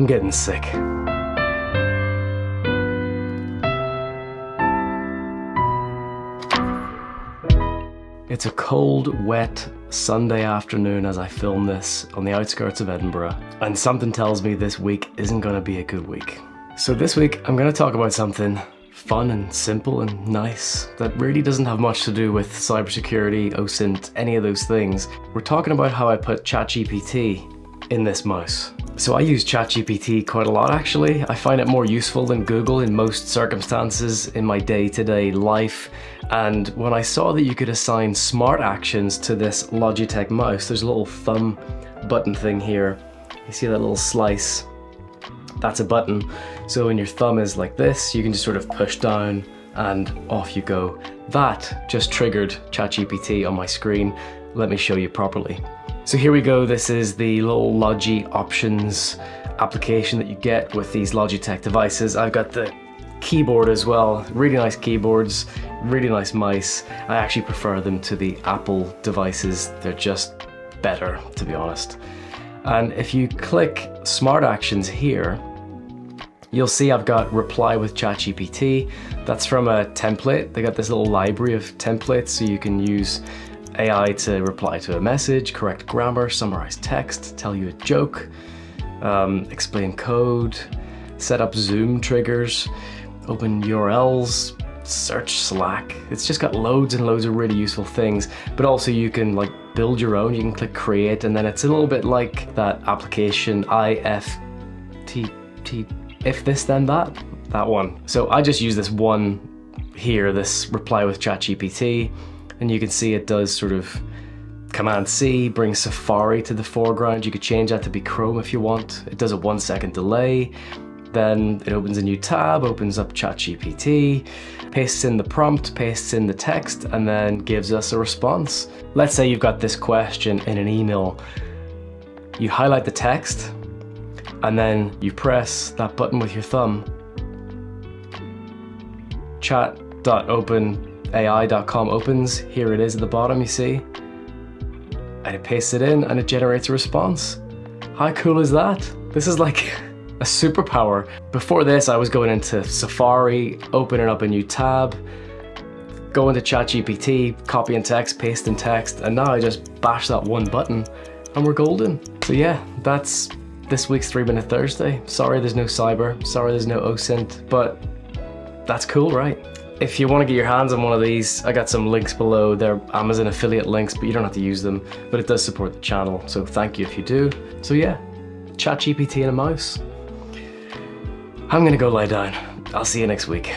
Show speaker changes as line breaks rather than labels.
I'm getting sick. It's a cold, wet Sunday afternoon as I film this on the outskirts of Edinburgh, and something tells me this week isn't going to be a good week. So this week I'm going to talk about something fun and simple and nice that really doesn't have much to do with cybersecurity, OSINT, any of those things. We're talking about how I put ChatGPT in this mouse. So I use ChatGPT quite a lot actually. I find it more useful than Google in most circumstances in my day-to-day life. And when I saw that you could assign smart actions to this Logitech mouse, there's a little thumb button thing here. You see that little slice? That's a button. So when your thumb is like this, you can just sort of push down and off you go. That just triggered ChatGPT on my screen. Let me show you properly. So here we go. This is the little Logi options application that you get with these Logitech devices. I've got the keyboard as well. Really nice keyboards, really nice mice. I actually prefer them to the Apple devices. They're just better, to be honest. And if you click Smart Actions here, you'll see I've got Reply with ChatGPT. That's from a template. They got this little library of templates so you can use AI to reply to a message, correct grammar, summarize text, tell you a joke, explain code, set up Zoom triggers, open URLs, search Slack. It's just got loads and loads of really useful things, but also you can like build your own. You can click create, and then it's a little bit like that application IFTT, if this then that one. So I just use this one here, this reply with ChatGPT, and you can see it does sort of Command C, brings Safari to the foreground. You could change that to be Chrome if you want. It does a 1 second delay. Then it opens a new tab, opens up ChatGPT, pastes in the prompt, pastes in the text, and then gives us a response. Let's say you've got this question in an email. You highlight the text, and then you press that button with your thumb. Chat.openai.com opens. Here it is at the bottom, you see? And it pastes it in, and it generates a response. How cool is that? This is like a superpower. Before this, I was going into Safari, opening up a new tab, going to ChatGPT, copying text, pasting text, and now I just bash that one button and we're golden. So yeah, that's this week's 3-Minute Thursday. Sorry there's no cyber, sorry there's no OSINT, but that's cool, right? If you want to get your hands on one of these, I got some links below. They're Amazon affiliate links, but you don't have to use them, but it does support the channel, so thank you if you do. So yeah, ChatGPT and a mouse. I'm gonna go lie down. I'll see you next week.